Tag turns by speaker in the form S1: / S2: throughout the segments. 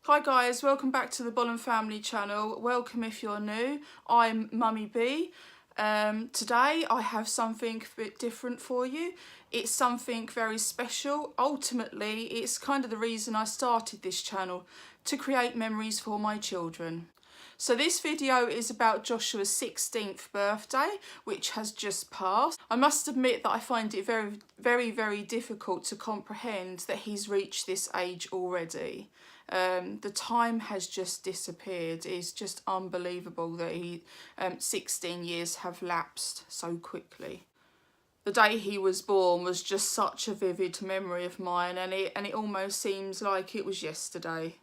S1: Hi guys, welcome back to the Bolham family channel. Welcome if you're new. I'm Mummy B. Today I have something a bit different for you. It's something very special. Ultimately, it's kind of the reason I started this channel, to create memories for my children. So this video is about Joshua's 16th birthday, which has just passed. I must admit that I find it very difficult to comprehend that he's reached this age already. The time has just disappeared. It's just unbelievable that 16 years have lapsed so quickly. The day he was born was just such a vivid memory of mine, and it almost seems like it was yesterday.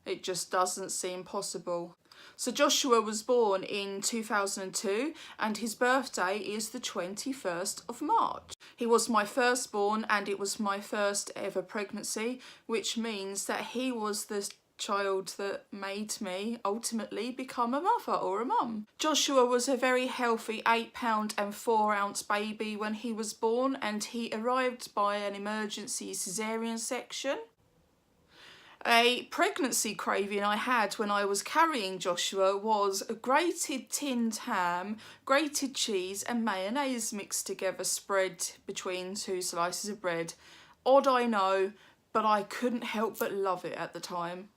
S1: It just doesn't seem possible. So Joshua was born in 2002 and his birthday is the 21st of March. He was my firstborn and it was my first ever pregnancy, which means that he was the child that made me ultimately become a mother or a mum. Joshua was a very healthy 8 and 4 ounce baby when he was born, and he arrived by an emergency caesarean section. A pregnancy craving I had when I was carrying Joshua was a grated tinned ham, grated cheese and mayonnaise mixed together, spread between 2 slices of bread. Odd, I know, but I couldn't help but love it at the time.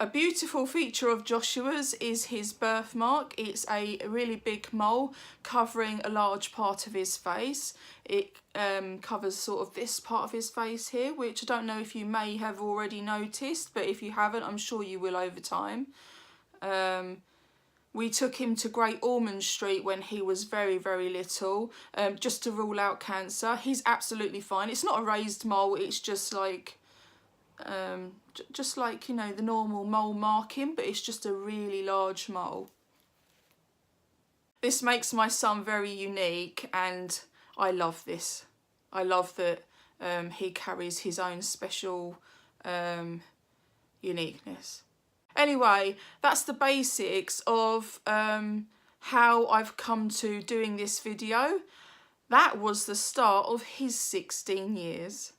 S1: A beautiful feature of Joshua's is his birthmark. It's a really big mole covering a large part of his face. It covers sort of this part of his face here, which I don't know if you may have already noticed, but if you haven't, I'm sure you will over time. We took him to Great Ormond Street when he was very little, just to rule out cancer. He's absolutely fine. It's not a raised mole, it's just like you know, the normal mole marking, but it's just a really large mole. This makes my son very unique, and I love this. I love that he carries his own special uniqueness. Anyway, that's the basics of how I've come to doing this video. That was the start of his 16 years.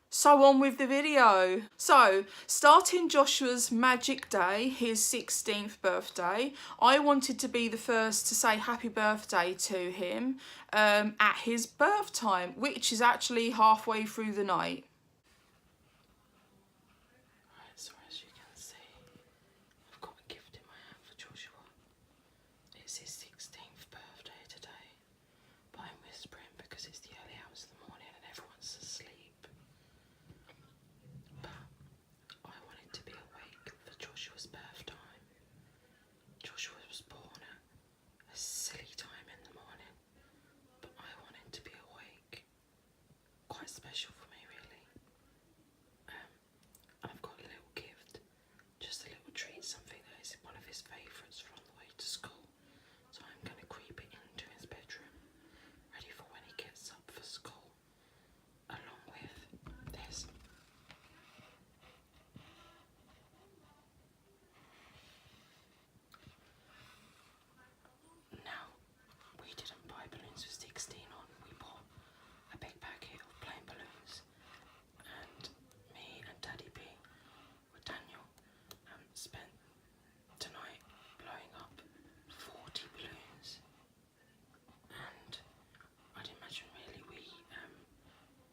S1: So on with the video. So, starting Joshua's magic day, his 16th birthday, I wanted to be the first to say happy birthday to him at his birth time, which is actually halfway through the night.
S2: Right, so as you can see, I've got a gift in my hand for Joshua. It's his 16th birthday today, but I'm whispering because it's the early hours of the morning and everyone's asleep. But I wanted to be awake for Joshua's birth time. Joshua was born at a silly time in the morning, but I wanted to be awake. Quite special for me, really. I've got a little gift, just a little treat, something that is one of his favourites from the way to school. So I'm going to creep it into his bedroom, ready for when he gets up for school, along with this. Now, we didn't buy balloons with 16 on, we bought a big packet of plain balloons, and me and Daddy B with Daniel spent tonight blowing up 40 balloons, and I'd imagine really we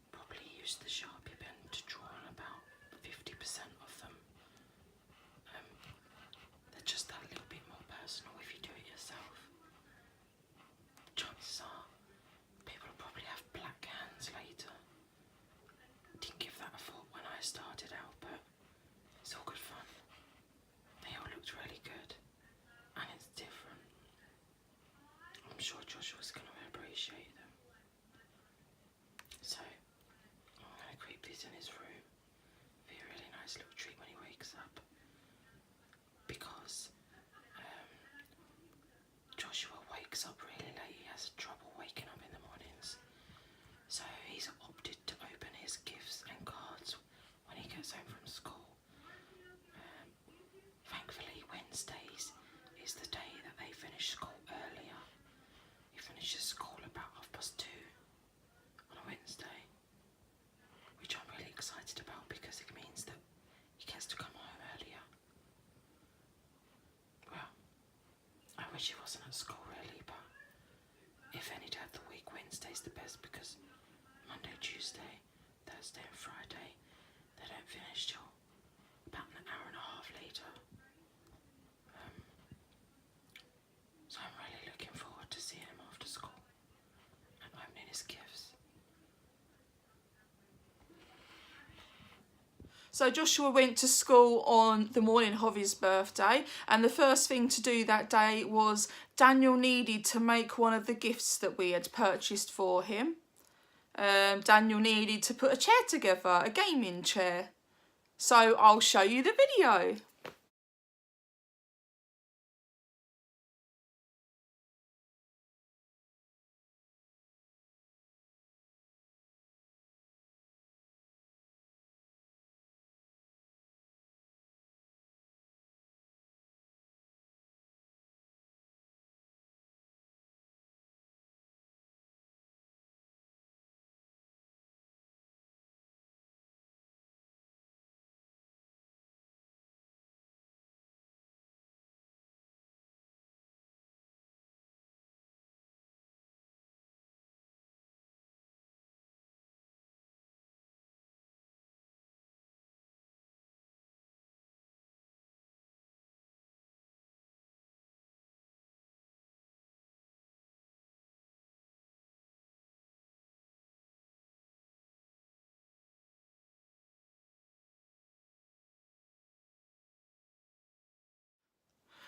S2: probably used the Sharpie pen to draw on about 50% of them. They're just that little bit more personal if you do it yourself. Chances are people will probably have black hands later. Didn't give that a thought when I started out, but it's all good fun. They all looked really good, and it's different. I'm sure Joshua's going to appreciate them. So, I'm going to creep these in his room. Be a really nice little treat when he wakes up. Because Wednesday's the best because Monday, Tuesday, Thursday and Friday, they don't finish till about an hour and a half later. So I'm really looking forward to seeing him after school and opening his gifts.
S1: So Joshua went to school on the morning of his birthday, and the first thing to do that day was Daniel needed to make one of the gifts that we had purchased for him. Daniel needed to put a chair together, a gaming chair. So I'll show you the video.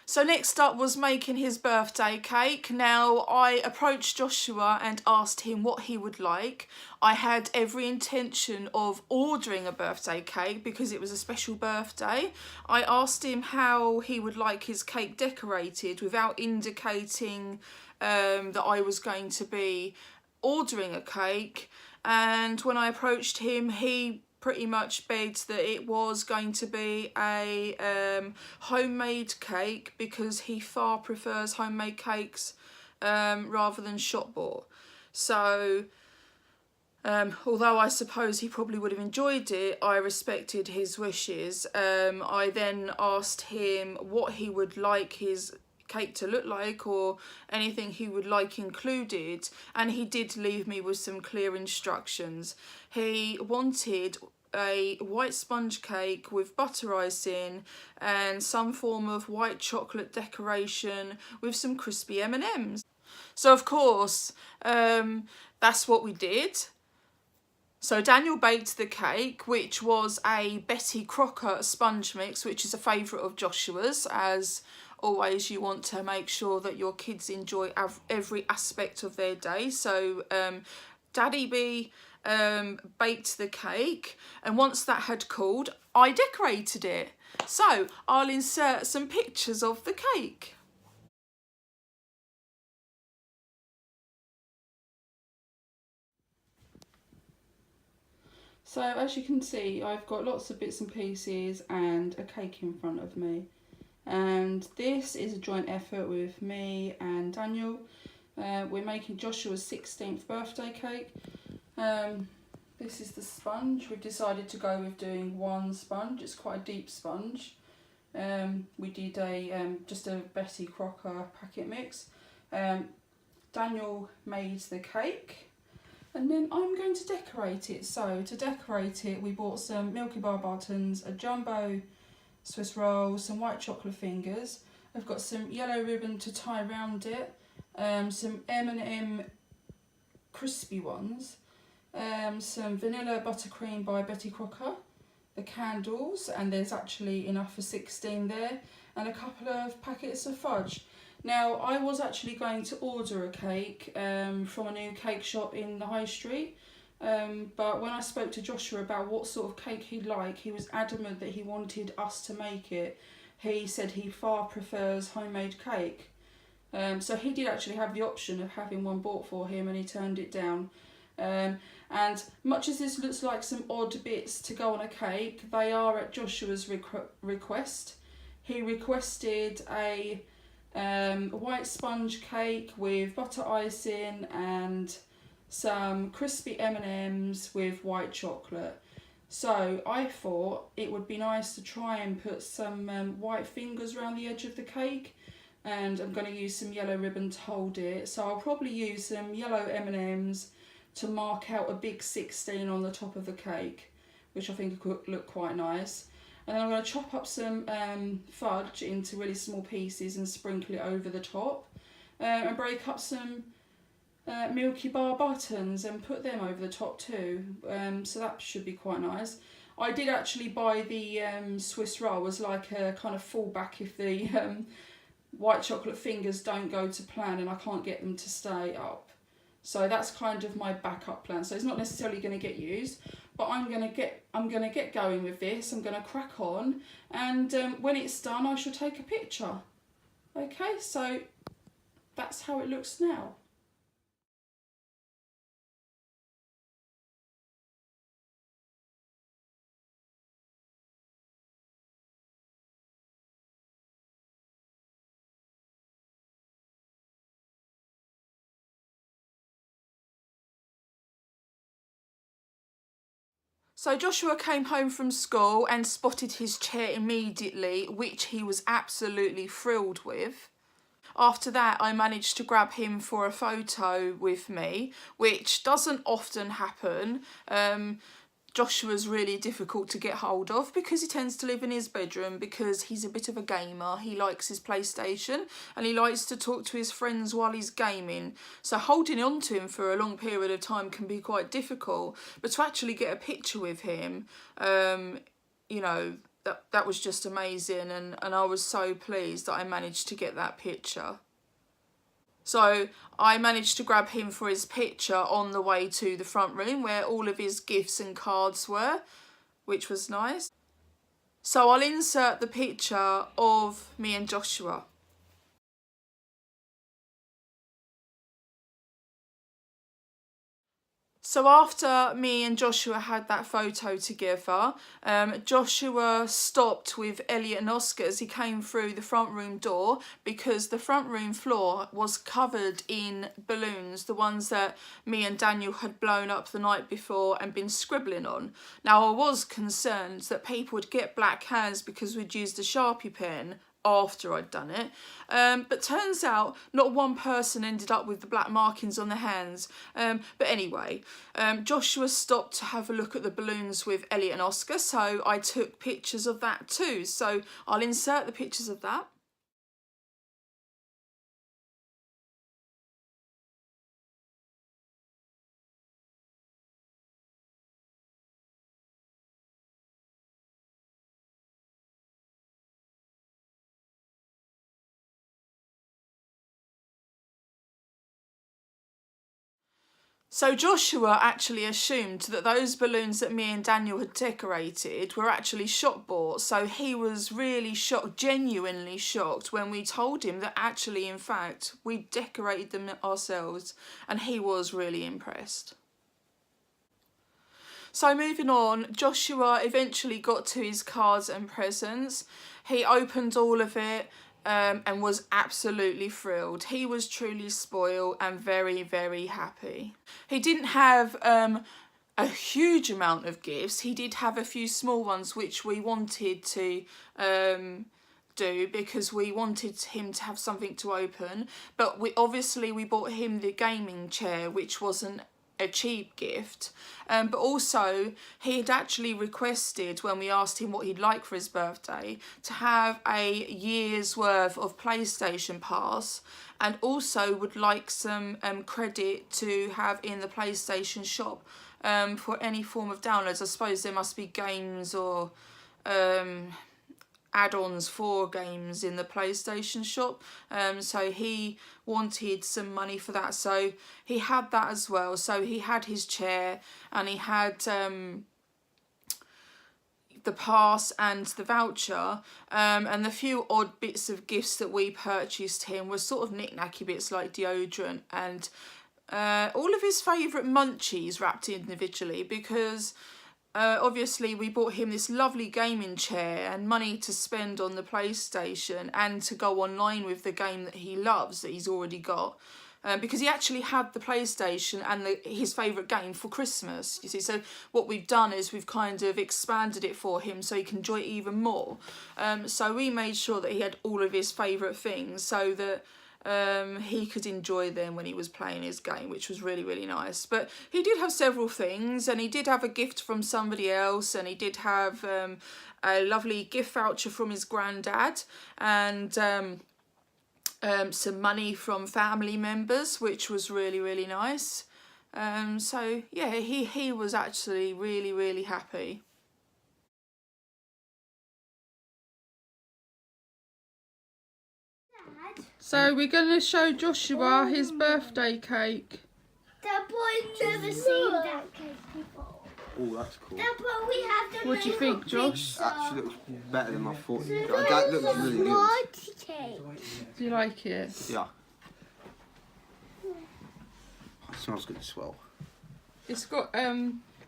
S1: So next up was making his birthday cake. Now I approached Joshua and asked him what he would like. I had every intention of ordering a birthday cake because it was a special birthday. I asked him how he would like his cake decorated without indicating that I was going to be ordering a cake. And when I approached him, he pretty much begged that it was going to be a homemade cake because he far prefers homemade cakes rather than shop bought. So although I suppose he probably would have enjoyed it, I respected his wishes. I then asked him what he would like his cake to look like or anything he would like included, and he did leave me with some clear instructions. He wanted a white sponge cake with butter icing and some form of white chocolate decoration with some crispy M&Ms. So of course that's what we did. So Daniel baked the cake, which was a Betty Crocker sponge mix, which is a favourite of Joshua's. As always, you want to make sure that your kids enjoy every aspect of their day. So Daddy B baked the cake, and once that had cooled, I decorated it. So I'll insert some pictures of the cake. So as you can see, I've got lots of bits and pieces and a cake in front of me. And this is a joint effort with me and Daniel. We're making Joshua's 16th birthday cake. This is the sponge. We've decided to go with doing one sponge. It's quite a deep sponge. We did just a Betty Crocker packet mix. Daniel made the cake, and then I'm going to decorate it. So to decorate it, we bought some Milky Bar buttons, a jumbo Swiss roll, some white chocolate fingers. I've got some yellow ribbon to tie around it, some M&M crispy ones, some vanilla buttercream by Betty Crocker, the candles, and there's actually enough for 16 there, and a couple of packets of fudge. Now I was actually going to order a cake from a new cake shop in the high street, but when I spoke to Joshua about what sort of cake he'd like, he was adamant that he wanted us to make it. He said he far prefers homemade cake. So he did actually have the option of having one bought for him, and he turned it down. And much as this looks like some odd bits to go on a cake, they are at Joshua's request. He requested a white sponge cake with butter icing and some crispy M&Ms with white chocolate. So I thought it would be nice to try and put some white fingers around the edge of the cake, and I'm going to use some yellow ribbon to hold it. So I'll probably use some yellow M&Ms to mark out a big 16 on the top of the cake, which I think could look quite nice. And then I'm going to chop up some fudge into really small pieces and sprinkle it over the top, and break up some Milky Bar buttons and put them over the top too. So that should be quite nice. I did actually buy the Swiss roll as like a kind of fallback if the white chocolate fingers don't go to plan and I can't get them to stay up. So that's kind of my backup plan. So it's not necessarily going to get used, but I'm going to get going with this. I'm going to crack on, and when it's done, I shall take a picture. Okay, so that's how it looks now. So Joshua came home from school and spotted his chair immediately, which he was absolutely thrilled with. After that, I managed to grab him for a photo with me, which doesn't often happen. Joshua's really difficult to get hold of because he tends to live in his bedroom because he's a bit of a gamer. He likes his PlayStation and he likes to talk to his friends while he's gaming. So holding on to him for a long period of time can be quite difficult. But to actually get a picture with him, you know, that was just amazing, and I was so pleased that I managed to get that picture. So I managed to grab him for his picture on the way to the front room where all of his gifts and cards were, which was nice. So I'll insert the picture of me and Joshua. So after me and Joshua had that photo together, Joshua stopped with Elliot and Oscar as he came through the front room door because the front room floor was covered in balloons, the ones that me and Daniel had blown up the night before and been scribbling on. Now I was concerned that people would get black hands because we'd used a Sharpie pen after I'd done it, but turns out not one person ended up with the black markings on their hands. But anyway, Joshua stopped to have a look at the balloons with Elliot and Oscar, so I took pictures of that too. So I'll insert the pictures of that. So Joshua actually assumed that those balloons that me and Daniel had decorated were actually shop bought. So he was really shocked, genuinely shocked, when we told him that actually, in fact, we decorated them ourselves, and he was really impressed. So moving on, Joshua eventually got to his cards and presents. He opened all of it and was absolutely thrilled. He was truly spoiled and very, very happy. He didn't have a huge amount of gifts. He did have a few small ones which we wanted to do because we wanted him to have something to open. But we bought him the gaming chair, which wasn't a cheap gift, but also he had actually requested, when we asked him what he'd like for his birthday, to have a year's worth of PlayStation Pass, and also would like some credit to have in the PlayStation shop for any form of downloads. I suppose there must be games or add-ons for games in the PlayStation shop, so he wanted some money for that, so he had that as well. So he had his chair and he had the pass and the voucher, and the few odd bits of gifts that we purchased him were sort of knick-knacky bits like deodorant and all of his favourite munchies wrapped individually, because obviously we bought him this lovely gaming chair and money to spend on the PlayStation and to go online with the game that he loves, that he's already got. because he actually had the PlayStation and his favourite game for Christmas, you see. So what we've done is we've kind of expanded it for him so he can enjoy it even more. So we made sure that he had all of his favourite things so that he could enjoy them when he was playing his game, which was really, really nice. But he did have several things, and he did have a gift from somebody else, and he did have a lovely gift voucher from his granddad, and some money from family members, which was really, really nice. So yeah, he was actually really, really happy. So we're going to show Joshua his birthday cake.
S3: Dad, but I've never seen that cake before.
S4: Oh, that's cool.
S3: Dad, but we have the
S1: What do you think, Josh?
S4: Actually looks better than I thought. That looks really good.
S3: Cake.
S1: Do you like it?
S4: Yeah. It smells good as well.
S1: It's got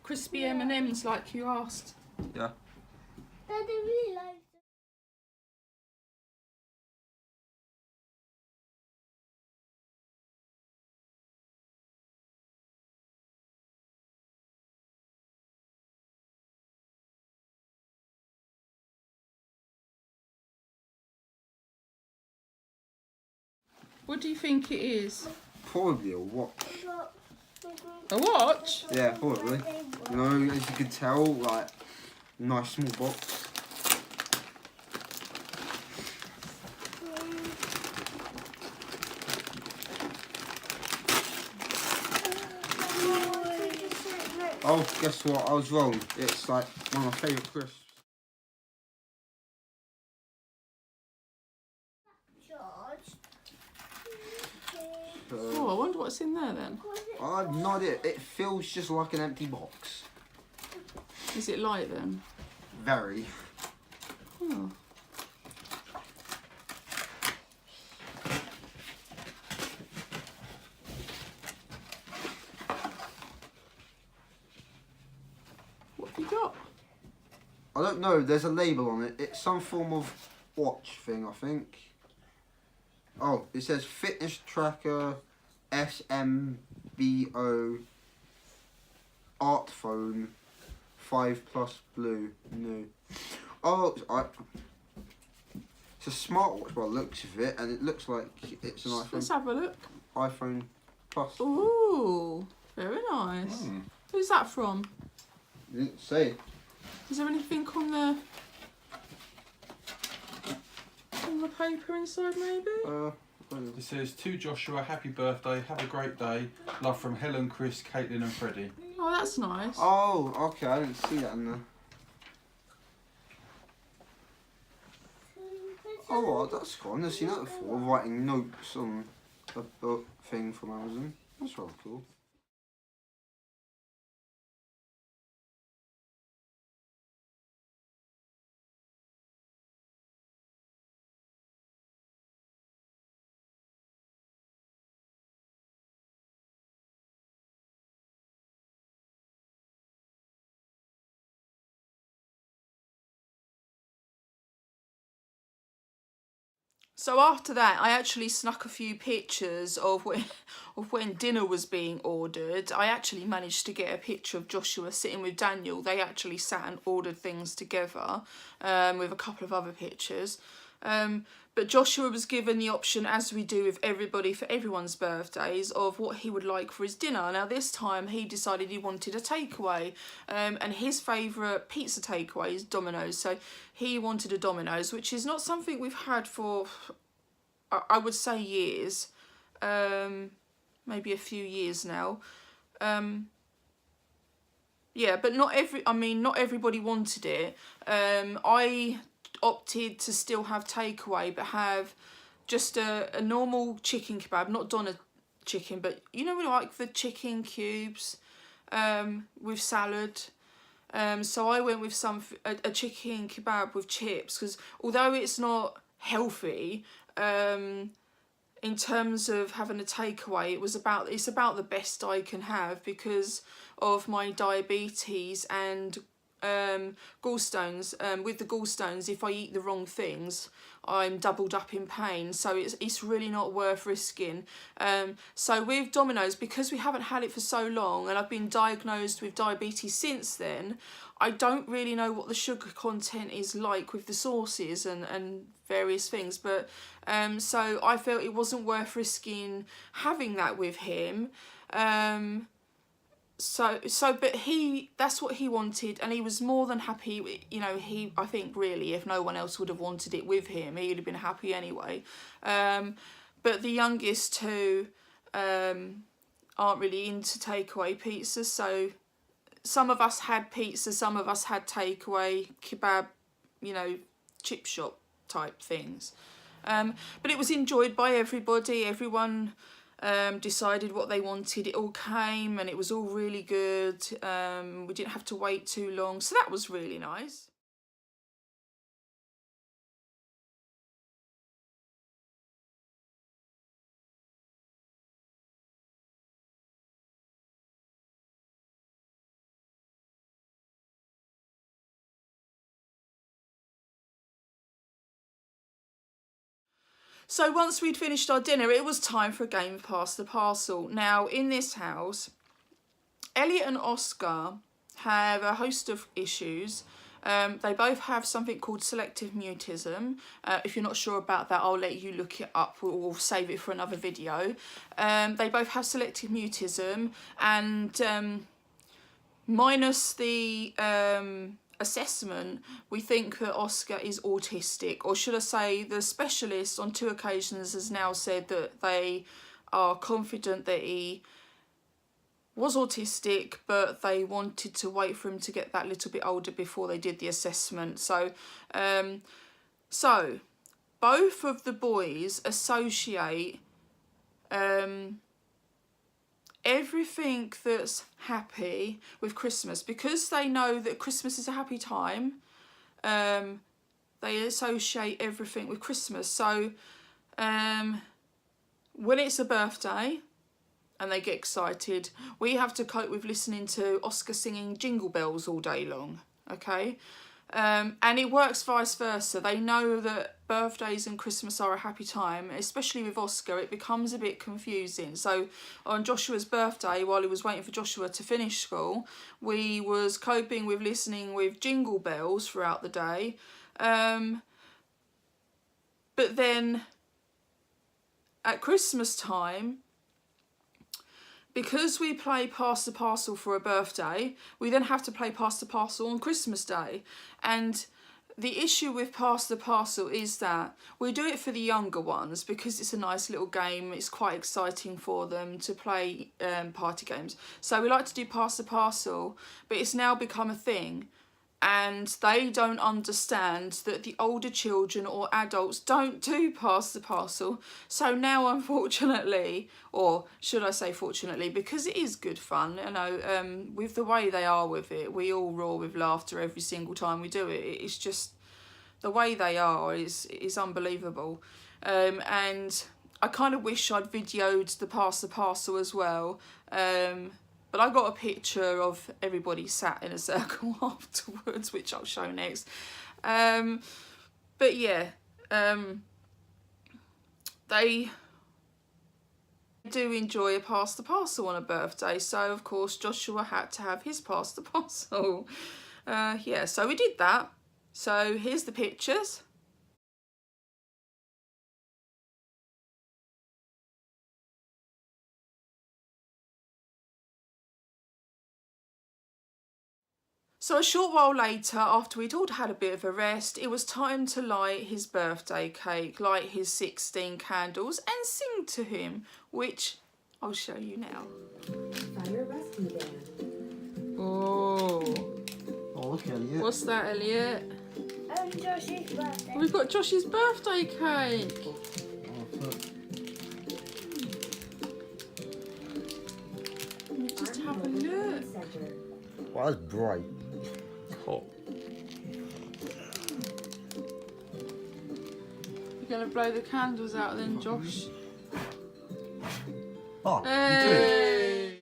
S1: crispy M&Ms like you asked.
S4: Yeah.
S3: Dad, I really like it.
S1: What do you think it is?
S4: Probably a watch.
S1: A watch?
S4: Yeah, probably. You know, as you can tell, like, nice small box. Oh, guess what? I was wrong. It's like one of my favourite crisps.
S1: Oh, I wonder what's in there then.
S4: I have no idea. It feels just like an empty box.
S1: Is it light then?
S4: Very.
S1: Oh. What have you got?
S4: I don't know. There's a label on it. It's some form of watch thing, I think. Oh, it says fitness tracker SMBO art phone 5+ blue new. Oh, it's a smartwatch by the looks of it, and it looks like it's an
S1: Let's
S4: iPhone
S1: have a look.
S4: iPhone Plus.
S1: Ooh, very nice. Who's that from?
S4: You didn't say.
S1: Is there anything on the paper inside maybe?
S5: It says, to Joshua, happy birthday, have a great day. Love from Helen, Chris, Caitlin and Freddie.
S1: Oh, that's nice.
S4: Oh, okay. I didn't see that in there. Oh, well, that's cool. I've never seen that before. Writing notes on a book thing from Amazon. That's rather cool.
S1: So after that, I actually snuck a few pictures of when dinner was being ordered. I actually managed to get a picture of Joshua sitting with Daniel. They actually sat and ordered things together with a couple of other pictures. But Joshua was given the option, as we do with everybody for everyone's birthdays, of what he would like for his dinner. Now this time he decided he wanted a takeaway, and his favourite pizza takeaway is Domino's. So he wanted a Domino's, which is not something we've had for, I would say, years, maybe a few years now. Yeah, but not everybody wanted it. I opted to still have takeaway, but have just a normal chicken kebab, not doner chicken, but you know, like the chicken cubes with salad. So I went with a chicken kebab with chips, because although it's not healthy, in terms of having a takeaway, it's about the best I can have because of my diabetes and gallstones. With the gallstones, if I eat the wrong things, I'm doubled up in pain, so it's really not worth risking. So with Domino's, because we haven't had it for so long and I've been diagnosed with diabetes since then, I don't really know what the sugar content is like with the sauces and various things, but so I felt it wasn't worth risking having that with him. But that's what he wanted, and he was more than happy. You know, I think really, if no one else would have wanted it with him, he would have been happy anyway. But the youngest two aren't really into takeaway pizzas, so some of us had pizza, some of us had takeaway, kebab, you know, chip shop type things. But it was enjoyed by everybody. Everyone decided what they wanted. It all came and it was all really good. We didn't have to wait too long, so that was really nice. So once we'd finished our dinner, it was time for a game of Pass the Parcel. Now, in this house, Elliot and Oscar have a host of issues. They both have something called selective mutism. If you're not sure about that, I'll let you look it up or save it for another video. They both have selective mutism, and minus the assessment, we think that Oscar is autistic, or should I say the specialist on 2 occasions has now said that they are confident that he was autistic, but they wanted to wait for him to get that little bit older before they did the assessment. So both of the boys associate everything that's happy with Christmas, because they know that Christmas is a happy time. They associate everything with Christmas. So when it's a birthday and they get excited, we have to cope with listening to Oscar singing Jingle Bells all day long, okay? And it works vice versa. They know that birthdays and Christmas are a happy time, especially with Oscar. It becomes a bit confusing. So on Joshua's birthday, while he was waiting for Joshua to finish school, we was coping with listening with Jingle Bells throughout the day. But then at Christmas time, because we play Pass the Parcel for a birthday, we then have to play Pass the Parcel on Christmas Day. And the issue with Pass the Parcel is that we do it for the younger ones because it's a nice little game. It's quite exciting for them to play party games. So we like to do Pass the Parcel, but it's now become a thing. And they don't understand that the older children or adults don't do Pass the Parcel. So now, unfortunately, or should I say fortunately, because it is good fun, you know, with the way they are with it, we all roar with laughter every single time we do it. It's just, the way they are is unbelievable. And I kind of wish I'd videoed the Pass the Parcel as well. But I got a picture of everybody sat in a circle afterwards, which I'll show next. But yeah, they do enjoy a Pass the Parcel on a birthday. So, of course, Joshua had to have his Pass the Parcel. Yeah, so we did that. So here's the pictures. So a short while later, after we'd all had a bit of a rest, it was time to light his birthday cake, light his 16 candles and sing to him, which I'll show you now.
S6: Fire rescue band.
S1: Oh.
S4: Oh, look, Elliot.
S1: What's that, Elliot?
S3: Josh's birthday.
S1: We've got Josh's birthday cake.
S4: Oh, look.
S1: Let me just have a look.
S6: Center.
S4: Well, that's bright.
S1: Hot. You're going to blow the candles out then, Josh?
S4: Oh, you do it.
S1: Hey.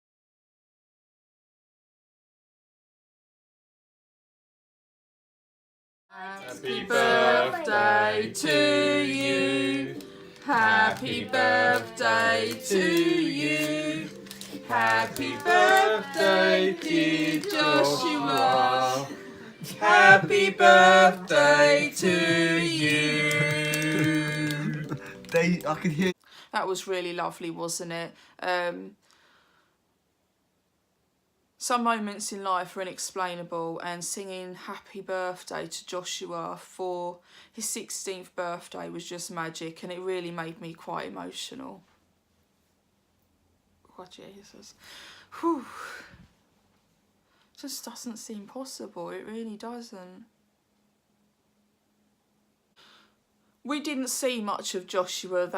S1: Happy birthday to you. Happy birthday to you. Happy birthday, dear Joshua. Happy birthday to you.
S4: I could hear.
S1: That was really lovely, wasn't it? Some moments in life are inexplainable, and singing happy birthday to Joshua for his 16th birthday was just magic, and it really made me quite emotional. Oh, Jesus. Whew. Just doesn't seem possible, it really doesn't. We didn't see much of Joshua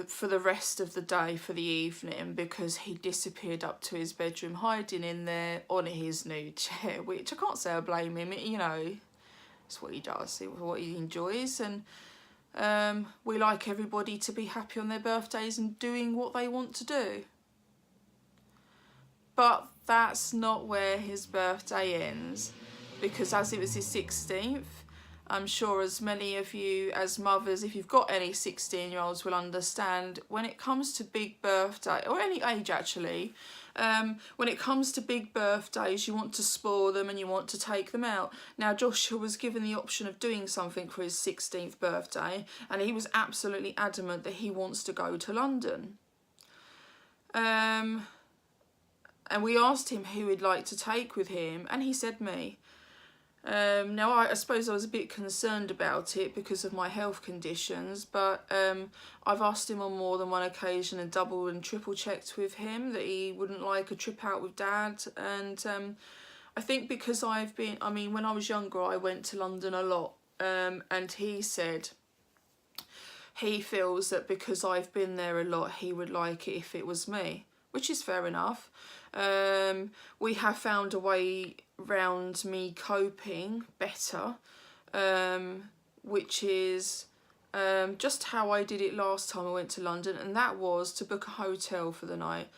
S1: for the rest of the day, for the evening, because he disappeared up to his bedroom, hiding in there on his new chair, which I can't say I blame him. You know, it's what he does, it's what he enjoys, and we like everybody to be happy on their birthdays and doing what they want to do. But that's not where his birthday ends, because as it was his 16th, I'm sure as many of you as mothers, if you've got any 16-year-olds, will understand when it comes to big birthday, or any age actually, when it comes to big birthdays, you want to spoil them and you want to take them out. Now, Joshua was given the option of doing something for his 16th birthday, and he was absolutely adamant that he wants to go to London. And we asked him who he'd like to take with him, and he said me. Now, I suppose I was a bit concerned about it because of my health conditions, but I've asked him on more than one occasion and double and triple checked with him that he wouldn't like a trip out with Dad. And I think because when I was younger, I went to London a lot, and he said he feels that because I've been there a lot, he would like it if it was me, which is fair enough. We have found a way round me coping better, which is just how I did it last time I went to London, and that was to book a hotel for the night,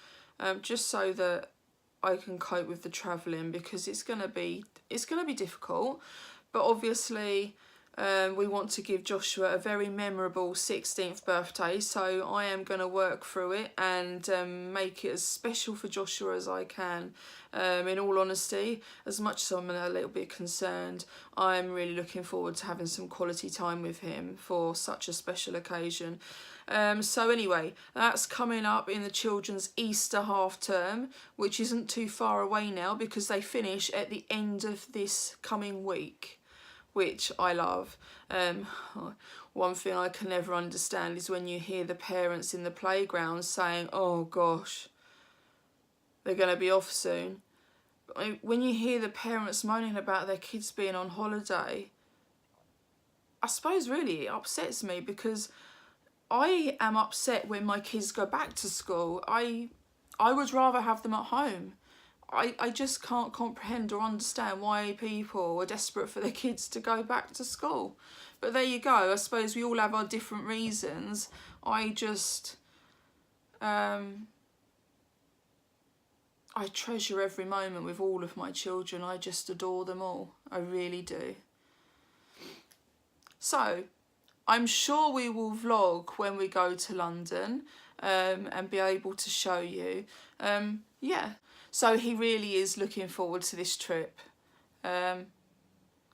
S1: just so that I can cope with the travelling, because it's gonna be difficult, but obviously we want to give Joshua a very memorable 16th birthday, so I am going to work through it and make it as special for Joshua as I can. In all honesty, as much as I'm a little bit concerned, I'm really looking forward to having some quality time with him for such a special occasion. So anyway, that's coming up in the children's Easter half term, which isn't too far away now because they finish at the end of this coming week, which I love. One thing I can never understand is when you hear the parents in the playground saying, oh gosh, they're going to be off soon. When you hear the parents moaning about their kids being on holiday, I suppose really it upsets me, because I am upset when my kids go back to school. I would rather have them at home. I just can't comprehend or understand why people are desperate for their kids to go back to school. But there you go. I suppose we all have our different reasons. I just... I treasure every moment with all of my children. I just adore them all. I really do. So, I'm sure we will vlog when we go to London, and be able to show you. Yeah. So he really is looking forward to this trip.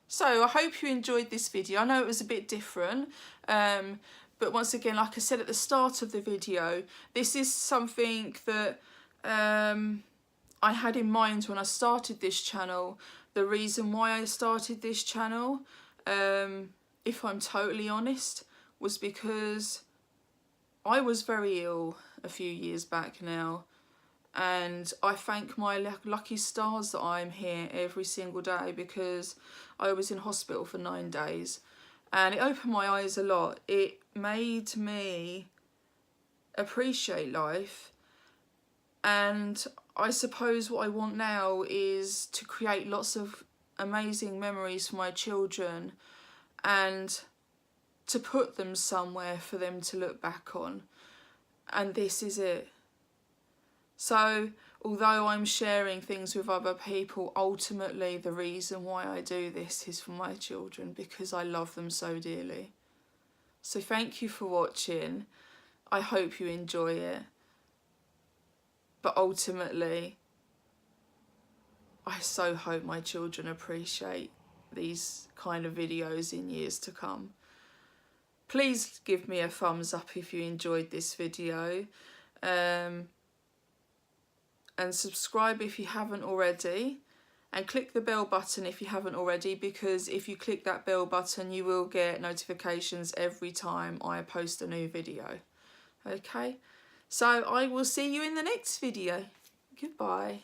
S1: So I hope you enjoyed this video. I know it was a bit different, but once again, like I said at the start of the video, this is something that I had in mind when I started this channel. The reason why I started this channel, if I'm totally honest, was because I was very ill a few years back now. And I thank my lucky stars that I'm here every single day, because I was in hospital for 9 days, and it opened my eyes a lot. It made me appreciate life, and I suppose what I want now is to create lots of amazing memories for my children and to put them somewhere for them to look back on, and this is it. So although I'm sharing things with other people, ultimately the reason why I do this is for my children, because I love them so dearly. So thank you for watching. I hope you enjoy it. But ultimately, I so hope my children appreciate these kind of videos in years to come. Please give me a thumbs up if you enjoyed this video. And subscribe if you haven't already. And click the bell button if you haven't already, because if you click that bell button, you will get notifications every time I post a new video. Okay? So I will see you in the next video. Goodbye.